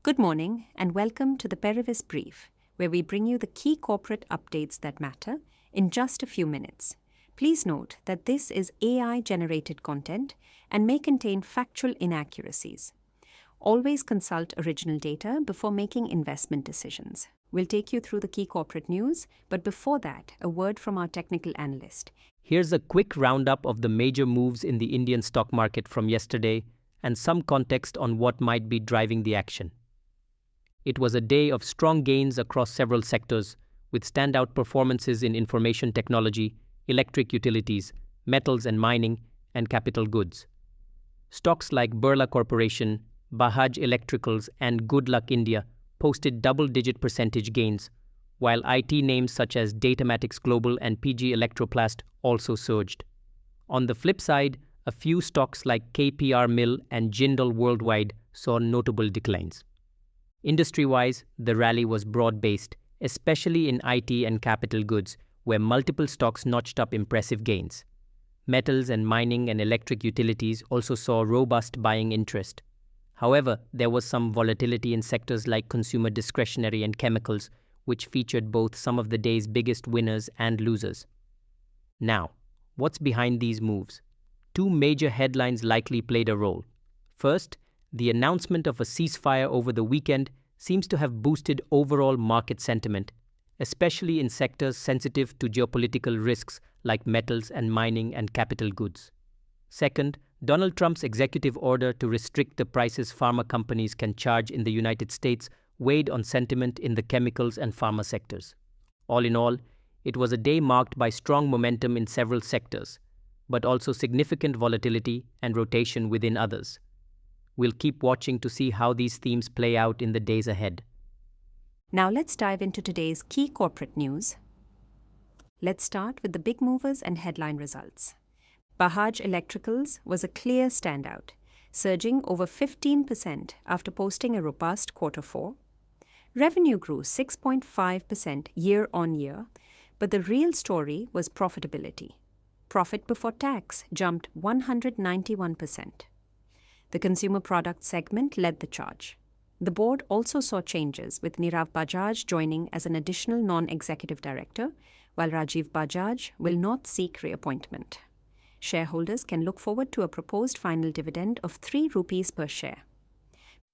Good morning and welcome to the Perivis Brief, where we bring you the key corporate updates that matter in just a few minutes. Please note that this is AI-generated content and may contain factual inaccuracies. Always consult original data before making investment decisions. We'll take you through the key corporate news, but before that, a word from our technical analyst. Here's a quick roundup of the major moves in the Indian stock market from yesterday and some context on what might be driving the action. It was a day of strong gains across several sectors, with standout performances in information technology, electric utilities, metals and mining, and capital goods. Stocks like Birla Corporation, Bajaj Electricals, and Good Luck India posted double-digit percentage gains, while IT names such as Datamatics Global and PG Electroplast also surged. On the flip side, a few stocks like KPR Mill and Jindal Worldwide saw notable declines. Industry-wise, the rally was broad-based, especially in IT and capital goods, where multiple stocks notched up impressive gains. Metals and mining and electric utilities also saw robust buying interest. However, there was some volatility in sectors like consumer discretionary and chemicals, which featured both some of the day's biggest winners and losers. Now, what's behind these moves? Two major headlines likely played a role. First, the announcement of a ceasefire over the weekend seems to have boosted overall market sentiment, especially in sectors sensitive to geopolitical risks like metals and mining and capital goods. Second, Donald Trump's executive order to restrict the prices pharma companies can charge in the United States weighed on sentiment in the chemicals and pharma sectors. All in all, it was a day marked by strong momentum in several sectors, but also significant volatility and rotation within others. We'll keep watching to see how these themes play out in the days ahead. Now let's dive into today's key corporate news. Let's start with the big movers and headline results. Bajaj Electricals was a clear standout, surging over 15% after posting a robust Q4. Revenue grew 6.5% year-on-year, but the real story was profitability. Profit before tax jumped 191%. The consumer product segment led the charge. The board also saw changes, with Nirav Bajaj joining as an additional non-executive director, while Rajiv Bajaj will not seek reappointment. Shareholders can look forward to a proposed final dividend of 3 rupees per share.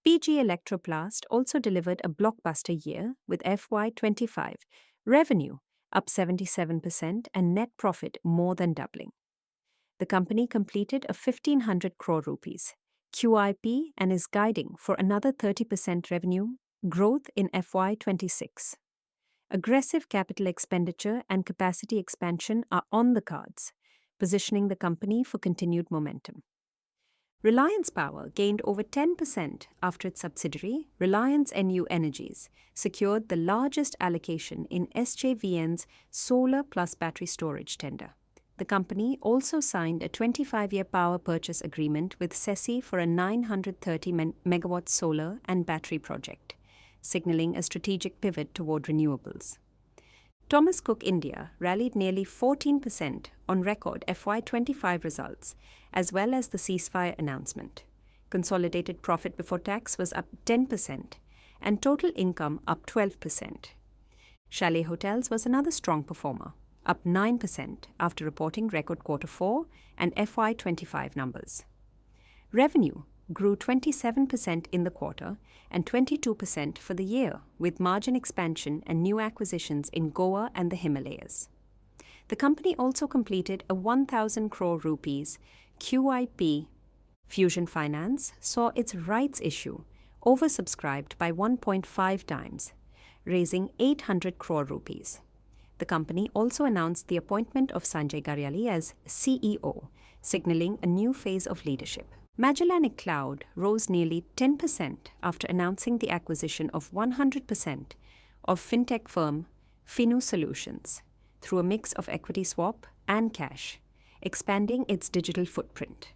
PG Electroplast also delivered a blockbuster year with FY25 revenue up 77% and net profit more than doubling. The company completed a 1,500 crore rupees QIP and is guiding for another 30% revenue growth in FY26. Aggressive capital expenditure and capacity expansion are on the cards, positioning the company for continued momentum. Reliance Power gained over 10% after its subsidiary, Reliance NU Energies, secured the largest allocation in SJVN's solar plus battery storage tender. The company also signed a 25-year power purchase agreement with SECI for a 930 megawatt solar and battery project, signaling a strategic pivot toward renewables. Thomas Cook India rallied nearly 14% on record FY25 results, as well as the ceasefire announcement. Consolidated profit before tax was up 10% and total income up 12%. Chalet Hotels was another strong performer, up 9% after reporting record Q4 and FY25 numbers. Revenue grew 27% in the quarter and 22% for the year, with margin expansion and new acquisitions in Goa and the Himalayas. The company also completed a 1,000 crore rupees QIP. Fusion Finance saw its rights issue oversubscribed by 1.5 times, raising 800 crore rupees. The company also announced the appointment of Sanjay Garyali as CEO, signaling a new phase of leadership. Magellanic Cloud rose nearly 10% after announcing the acquisition of 100% of fintech firm Finu Solutions through a mix of equity swap and cash, expanding its digital footprint.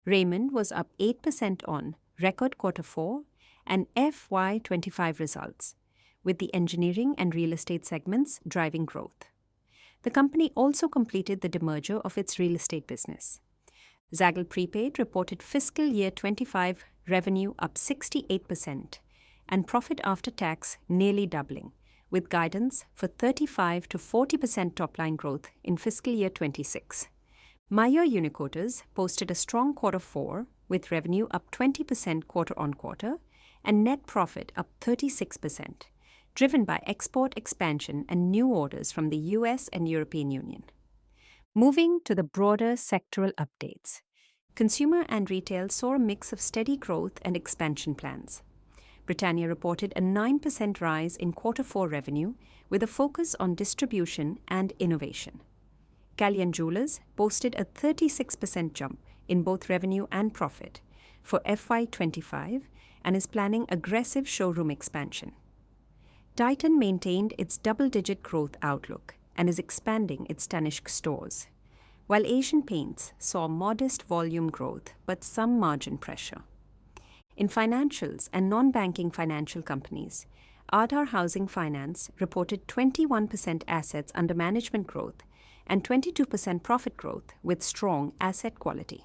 Raymond was up 8% on record Q4 and FY25 results, with the engineering and real estate segments driving growth. The company also completed the demerger of its real estate business. Zaggle Prepaid reported fiscal year 25 revenue up 68% and profit after tax nearly doubling, with guidance for 35 to 40% top-line growth in fiscal year 26. Meyer Uniquoters posted a strong Q4, with revenue up 20% quarter-on-quarter and net profit up 36%, driven by export expansion and new orders from the US and European Union. Moving to the broader sectoral updates, consumer and retail saw a mix of steady growth and expansion plans. Britannia reported a 9% rise in Q4 revenue, with a focus on distribution and innovation. Callian Jewellers posted a 36% jump in both revenue and profit for FY25 and is planning aggressive showroom expansion. Titan maintained its double-digit growth outlook and is expanding its Tanishq stores, while Asian Paints saw modest volume growth but some margin pressure. In financials and non-banking financial companies, Aadhar Housing Finance reported 21% assets under management growth and 22% profit growth with strong asset quality.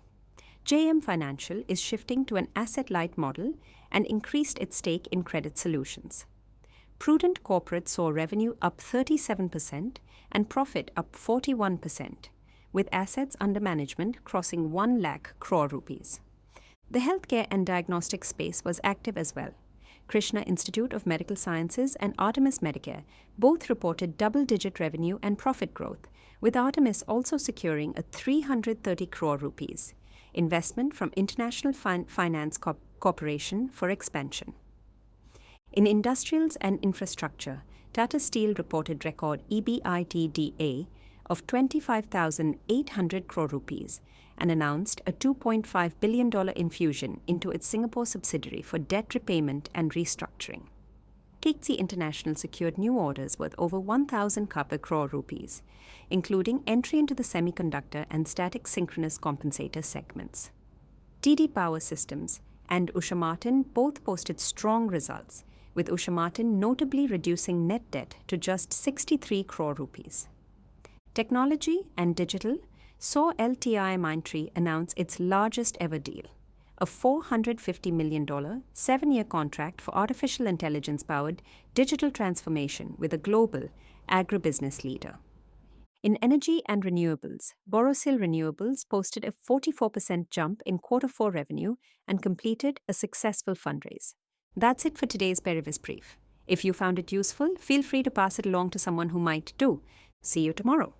JM Financial is shifting to an asset-light model and increased its stake in Credit Solutions. Prudent Corporate saw revenue up 37% and profit up 41%, with assets under management crossing 1 lakh crore rupees. The healthcare and diagnostic space was active as well. Krishna Institute of Medical Sciences and Artemis Medicare both reported double-digit revenue and profit growth, with Artemis also securing a 330 crore rupees investment from International Finance Corporation for expansion. In industrials and infrastructure, Tata Steel reported record EBITDA of 25,800 crore rupees and announced a $2.5 billion infusion into its Singapore subsidiary for debt repayment and restructuring. Keikzi International secured new orders worth over 1,000 crore rupees, including entry into the semiconductor and static synchronous compensator segments. TD Power Systems and Usha Martin both posted strong results, with Usha Martin notably reducing net debt to just 63 crore rupees. Technology and digital saw LTIMindtree announce its largest ever deal, a $450 million 7-year contract for artificial intelligence-powered digital transformation with a global agribusiness leader. In energy and renewables, Borosil Renewables posted a 44% jump in Q4 revenue and completed a successful fundraise. That's it for today's Perivis Brief. If you found it useful, feel free to pass it along to someone who might too. See you tomorrow.